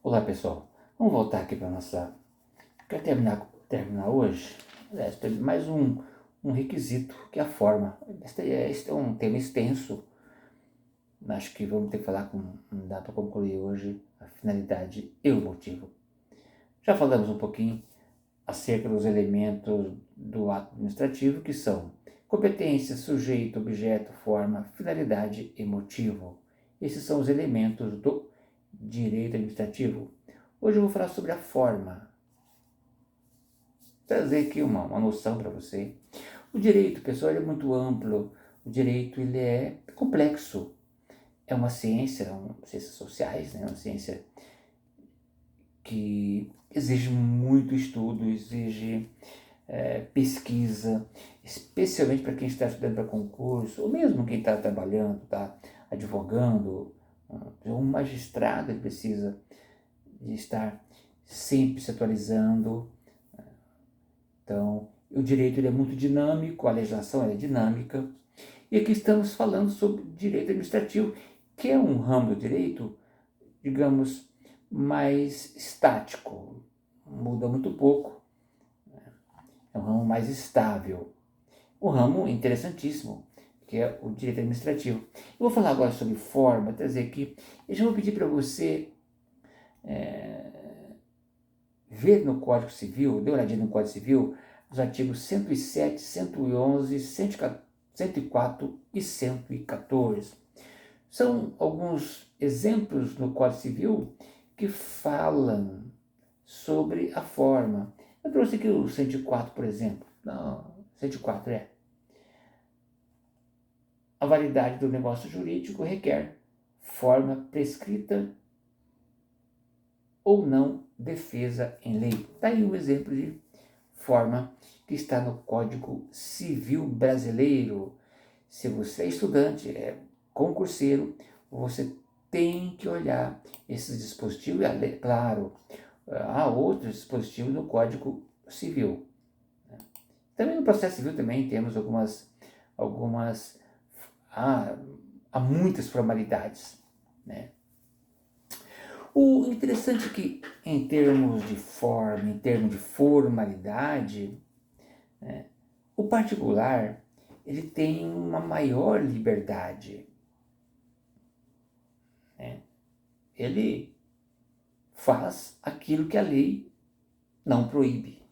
Olá pessoal, vamos voltar aqui para nossa. Quero terminar hoje. Aliás, tem mais um requisito que é a forma. Este é um tema extenso. Acho que vamos ter que falar com. Não dá para concluir hoje a finalidade e o motivo. Já falamos um pouquinho acerca dos elementos do ato administrativo, que são competência, sujeito, objeto, forma, finalidade e motivo. Esses são os elementos do direito administrativo. Hoje eu vou falar sobre a forma, trazer aqui uma noção para você. O direito, pessoal, ele é muito amplo. O direito ele é complexo. É uma ciência, ciências sociais, né? Uma ciência que exige muito estudo, exige pesquisa, especialmente para quem está estudando para concurso, ou mesmo quem está trabalhando, está advogando. Um magistrado ele precisa de estar sempre se atualizando. Então, o direito ele é muito dinâmico, a legislação é dinâmica. E aqui estamos falando sobre direito administrativo, que é um ramo do direito, digamos, mais estático, muda muito pouco, é um ramo mais estável. Um ramo interessantíssimo, que é o direito administrativo. Eu vou falar agora sobre forma, trazer aqui, e já vou pedir para você ver no Código Civil, dê uma olhadinha no Código Civil, os artigos 107, 111, 104 e 114. São alguns exemplos no Código Civil que falam sobre a forma. Eu trouxe aqui o 104, por exemplo. Não, 104 é. A validade do negócio jurídico requer forma prescrita ou não defesa em lei. Está aí um exemplo de forma que está no Código Civil Brasileiro. Se você é estudante, é concurseiro, você tem que olhar esses dispositivos, e claro, há outros dispositivos no Código Civil. Também no processo civil também temos algumas há muitas formalidades, né? O interessante é que em termos de forma, em termos de formalidade, o particular ele tem uma maior liberdade, né? Ele faz aquilo que a lei não proíbe.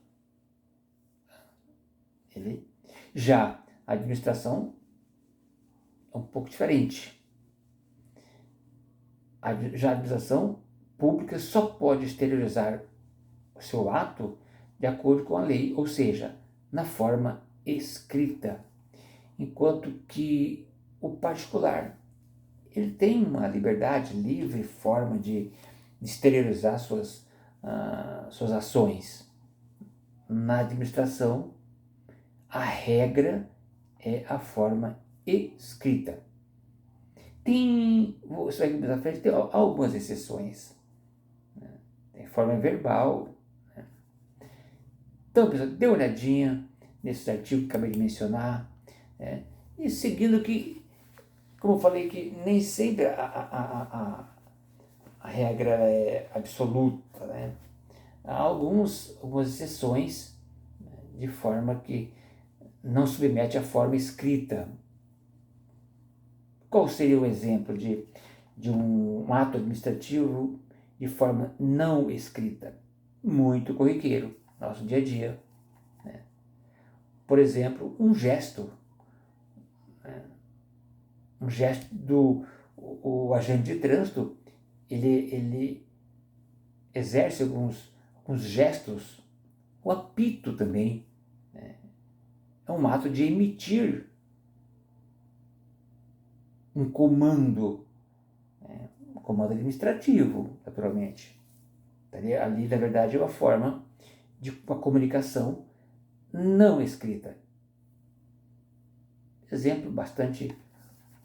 Já a administração é um pouco diferente. Já a administração pública só pode exteriorizar o seu ato de acordo com a lei, ou seja, na forma escrita, enquanto que o particular ele tem uma liberdade, livre forma de exteriorizar suas ações. Na administração, a regra é a forma escrita. Você vai ver na frente, tem algumas exceções. Tem forma verbal. Então, pessoal, dê uma olhadinha nesse artigo que acabei de mencionar. E seguindo que, como eu falei, que nem sempre a regra é absoluta, né? Há algumas exceções, né, de forma que não submete à forma escrita. Qual seria o exemplo de um ato administrativo de forma não escrita? Muito corriqueiro, nosso dia a dia. Né? Por exemplo, um gesto. Né? Um gesto o agente de trânsito, ele exerce alguns gestos. O apito também, né? É um ato de emitir um comando, né? Um comando administrativo, naturalmente. Ali, na verdade, é uma forma de uma comunicação não escrita. Exemplo bastante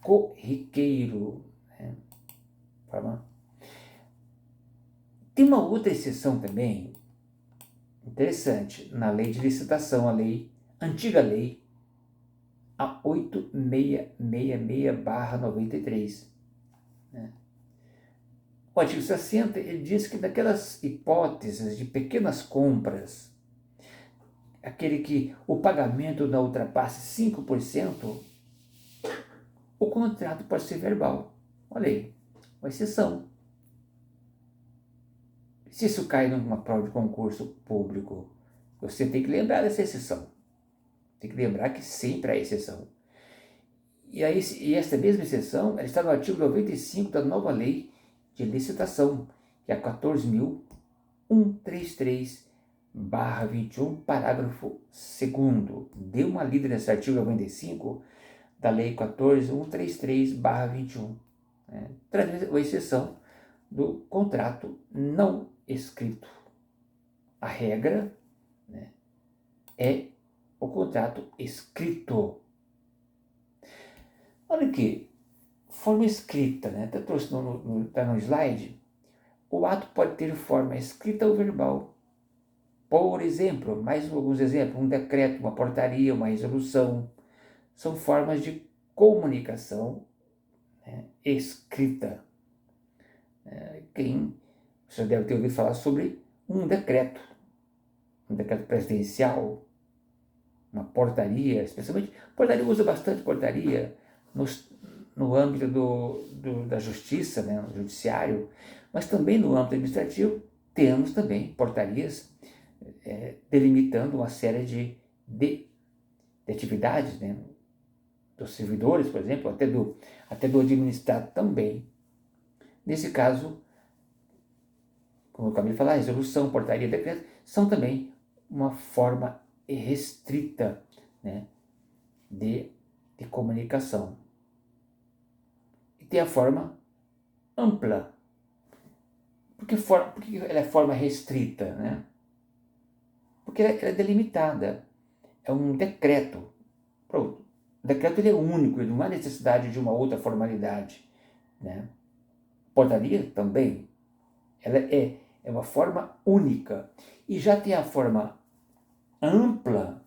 corriqueiro. Né? Tem uma outra exceção também, interessante, na lei de licitação, antiga lei, a 8666/93. Né? O artigo 60, ele diz que naquelas hipóteses de pequenas compras, aquele que o pagamento não ultrapasse 5%, o contrato pode ser verbal. Olha aí, uma exceção. Se isso cai numa prova de concurso público, você tem que lembrar dessa exceção. Tem que lembrar que sempre há exceção. E essa mesma exceção ela está no artigo 95 da nova lei de licitação, que é a 14.133/21, parágrafo 2º. Dê uma lida nesse artigo 95 da lei 14.133/21. Traz a exceção do contrato não escrito. A regra, né, é o contrato escrito. Olha aqui, forma escrita, né? Está no slide. O ato pode ter forma escrita ou verbal. Por exemplo, mais alguns exemplos, um decreto, uma portaria, uma resolução, são formas de comunicação, né, escrita. Você deve ter ouvido falar sobre um decreto presidencial, uma portaria, especialmente, portaria usa bastante portaria no âmbito da justiça, né, no judiciário, mas também no âmbito administrativo temos também portarias delimitando uma série de atividades, né, dos servidores, por exemplo, até do administrado também. Nesse caso, como eu acabei de falar, resolução, portaria, decreto, são também uma forma restrita, né, de comunicação. E tem a forma ampla. Por que ela é forma restrita? Né? Porque ela é delimitada. É um decreto. Pronto. O decreto ele é único, ele não há necessidade de uma outra formalidade. Né? Portaria também. Ela é uma forma única. E já tem a forma ampla,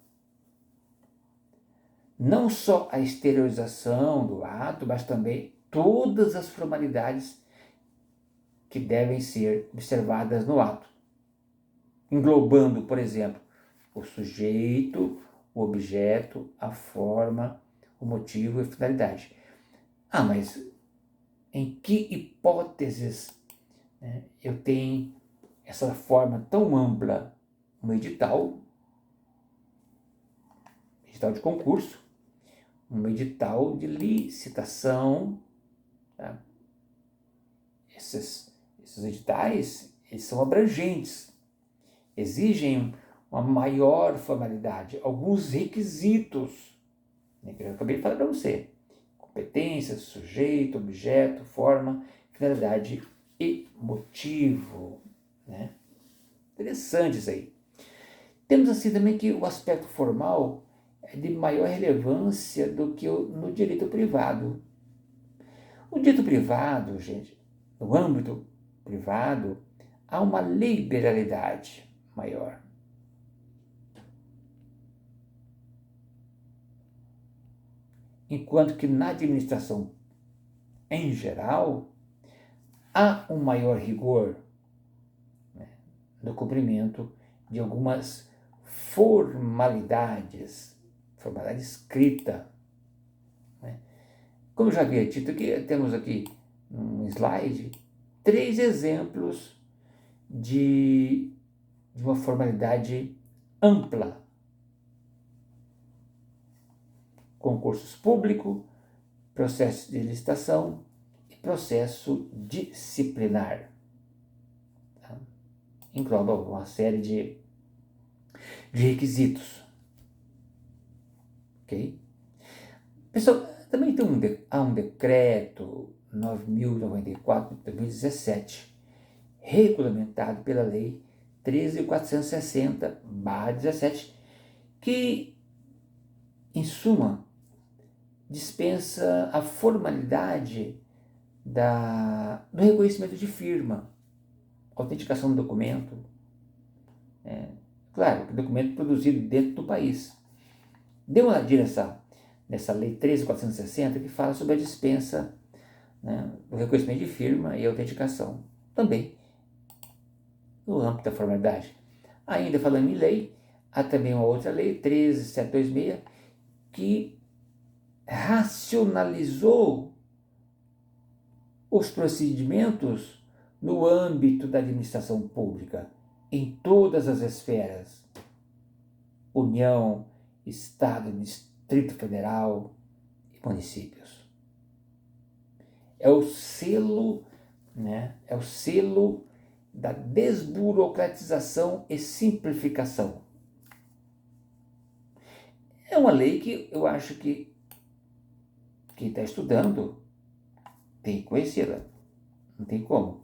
não só a exteriorização do ato, mas também todas as formalidades que devem ser observadas no ato, englobando, por exemplo, o sujeito, o objeto, a forma, o motivo e a finalidade. Mas em que hipóteses, né, eu tenho essa forma tão ampla? Um edital de concurso, um edital de licitação. Tá? Esses editais, eles são abrangentes, exigem uma maior formalidade, alguns requisitos, né, que eu acabei de falar para você: competência, sujeito, objeto, forma, finalidade e motivo. Né? Interessante isso aí. Temos assim também que o aspecto formal é de maior relevância do que no direito privado. O direito privado, gente, no âmbito privado, há uma liberalidade maior. Enquanto que na administração, em geral, há um maior rigor, né, no cumprimento de algumas formalidade escrita. Né? Como eu já havia dito aqui, temos aqui um slide 3 exemplos de uma formalidade ampla: concursos públicos, processo de licitação e processo disciplinar. Tá? Engloba uma série de requisitos. Ok? Pessoal, também há um decreto 9.094 de 2017, regulamentado pela Lei 13.460/17, que, em suma, dispensa a formalidade do reconhecimento de firma, autenticação do documento. Claro, documento produzido dentro do país. Deu uma direção nessa Lei 13.460 que fala sobre a dispensa, né, do reconhecimento de firma e autenticação. também no âmbito da formalidade. Ainda falando em lei, há também uma outra lei, 13.726, que racionalizou os procedimentos no âmbito da administração pública, em todas as esferas: União, Estado, Distrito Federal e municípios. É o selo, né? É o selo da desburocratização e simplificação. É uma lei que eu acho que quem está estudando tem que conhecê-la. Não tem como.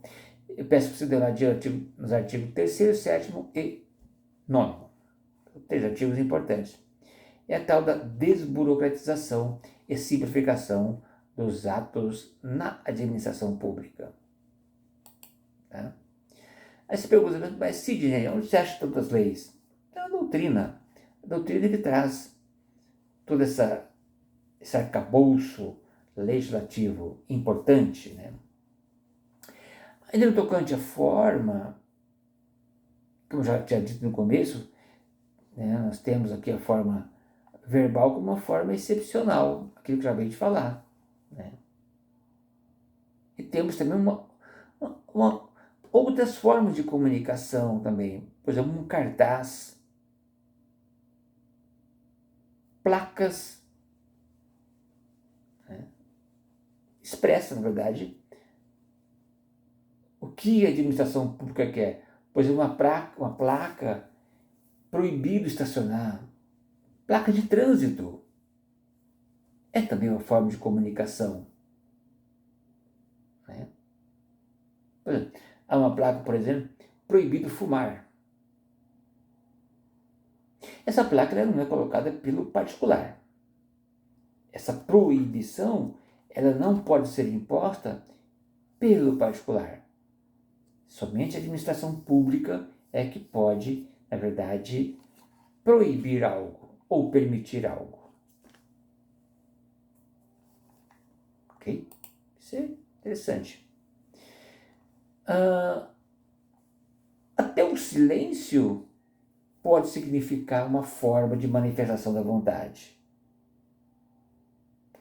Eu peço que você dê uma olhadinha nos artigos 3º, 7º e 9º. 3 artigos importantes. É a tal da desburocratização e simplificação dos atos na administração pública. Tá? Aí você pergunta, mas Sidney, onde você acha tantas leis? É a doutrina. A doutrina que traz todo esse arcabouço legislativo importante, né? Ainda no tocante à forma, como eu já tinha dito no começo, né, nós temos aqui a forma verbal como uma forma excepcional, aquilo que eu acabei de falar. Né? E temos também outras formas de comunicação também. Por exemplo, um cartaz, placas, né, expressa, na verdade, o que a administração pública quer. Por exemplo, uma placa proibido estacionar, placa de trânsito, é também uma forma de comunicação. Né? Por exemplo, há uma placa, por exemplo, proibido fumar. Essa placa ela não é colocada pelo particular. Essa proibição ela não pode ser imposta pelo particular. Somente a administração pública é que pode, na verdade, proibir algo ou permitir algo. Ok? Isso é interessante. Até o silêncio pode significar uma forma de manifestação da vontade.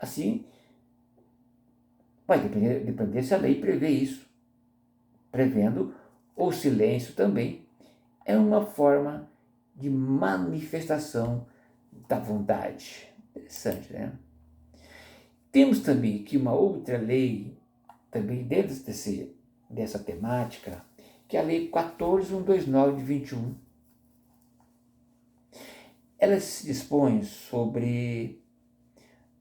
Assim, vai depender se a lei prevê isso. Prevendo, o silêncio também é uma forma de manifestação da vontade. Interessante, né? Temos também que uma outra lei, também dentro dessa temática, que é a Lei 14.129 de 21. Ela se dispõe sobre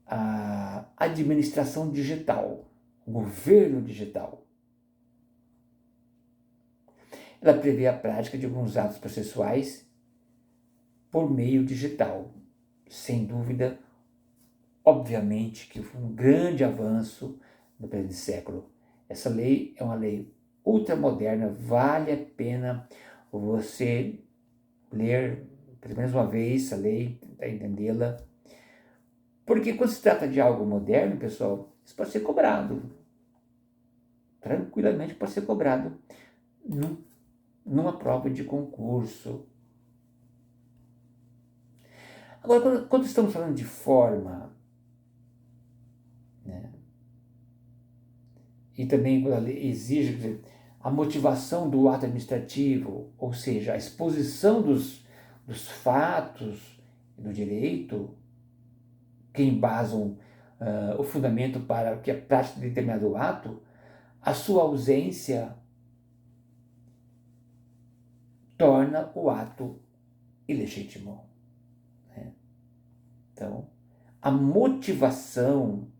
a administração digital, o governo digital. Ela prevê a prática de alguns atos processuais por meio digital. Sem dúvida, obviamente que foi um grande avanço no presente século. Essa lei é uma lei ultramoderna, vale a pena você ler pelo menos uma vez a lei, tentar entendê-la. Porque quando se trata de algo moderno, pessoal, isso pode ser cobrado. Tranquilamente pode ser cobrado numa prova de concurso. Agora, quando estamos falando de forma, né, e também quando a lei exige a motivação do ato administrativo, ou seja, a exposição dos fatos do direito que embasam o fundamento para que a prática de determinado ato, a sua ausência torna o ato ilegítimo. Né? Então, a motivação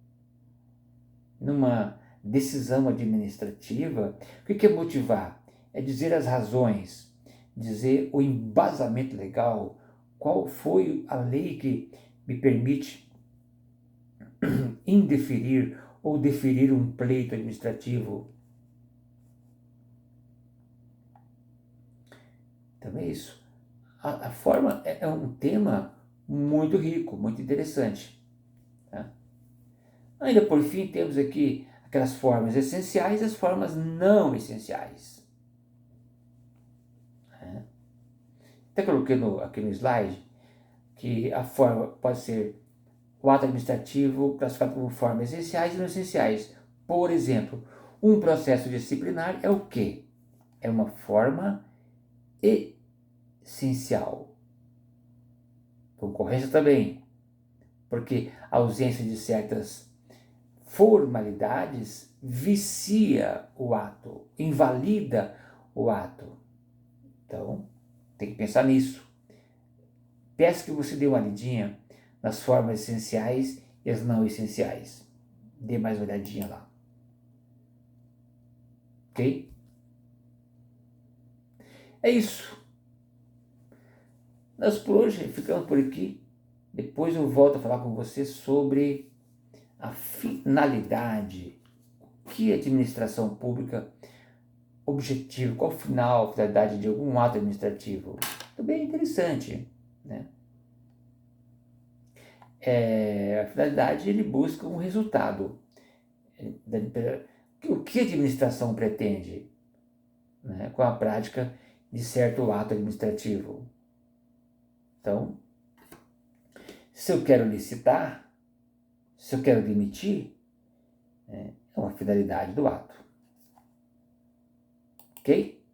numa decisão administrativa, o que é motivar? É dizer as razões, dizer o embasamento legal, qual foi a lei que me permite indeferir ou deferir um pleito administrativo. Então é isso. A forma é um tema muito rico, muito interessante. Tá? Ainda por fim temos aqui a aquelas formas essenciais e as formas não essenciais. Até coloquei aqui no slide que a forma pode ser o ato administrativo classificado como formas essenciais e não essenciais. Por exemplo, um processo disciplinar é o quê? É uma forma essencial. Concorrência também, porque a ausência de certas formalidades vicia o ato, invalida o ato. Então, tem que pensar nisso. Peço que você dê uma lidinha nas formas essenciais e as não essenciais. Dê mais uma olhadinha lá. Ok? É isso. Nós por hoje ficamos por aqui. Depois eu volto a falar com você sobre a finalidade. O que é administração pública? Objetivo, qual o final, a finalidade de algum ato administrativo? Também é interessante, né? A finalidade, ele busca um resultado. O que a administração pretende, né, com a prática de certo ato administrativo? Então, se eu quero licitar, se eu quero demitir, é uma finalidade do ato. Ok?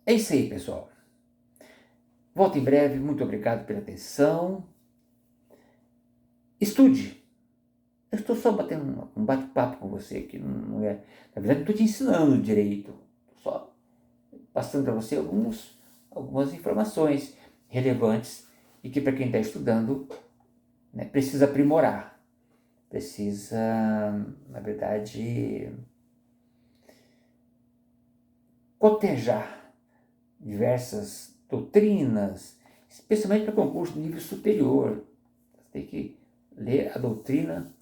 É isso aí, pessoal. Volto em breve. Muito obrigado pela atenção. Estude. Eu estou só batendo um bate-papo com você aqui. Não é, na verdade, não estou te ensinando direito. Estou só passando para você algumas informações relevantes e que, para quem está estudando, né, precisa aprimorar. Precisa, na verdade, cotejar diversas doutrinas, especialmente para concurso de nível superior. Você tem que ler a doutrina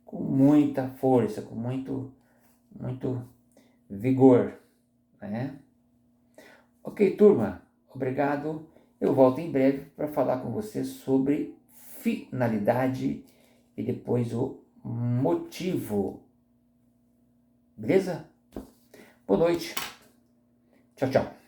com muita força, com muito vigor, né? Ok, turma, obrigado. Eu volto em breve para falar com você sobre finalidade e depois o motivo. Beleza? Boa noite. Tchau, tchau.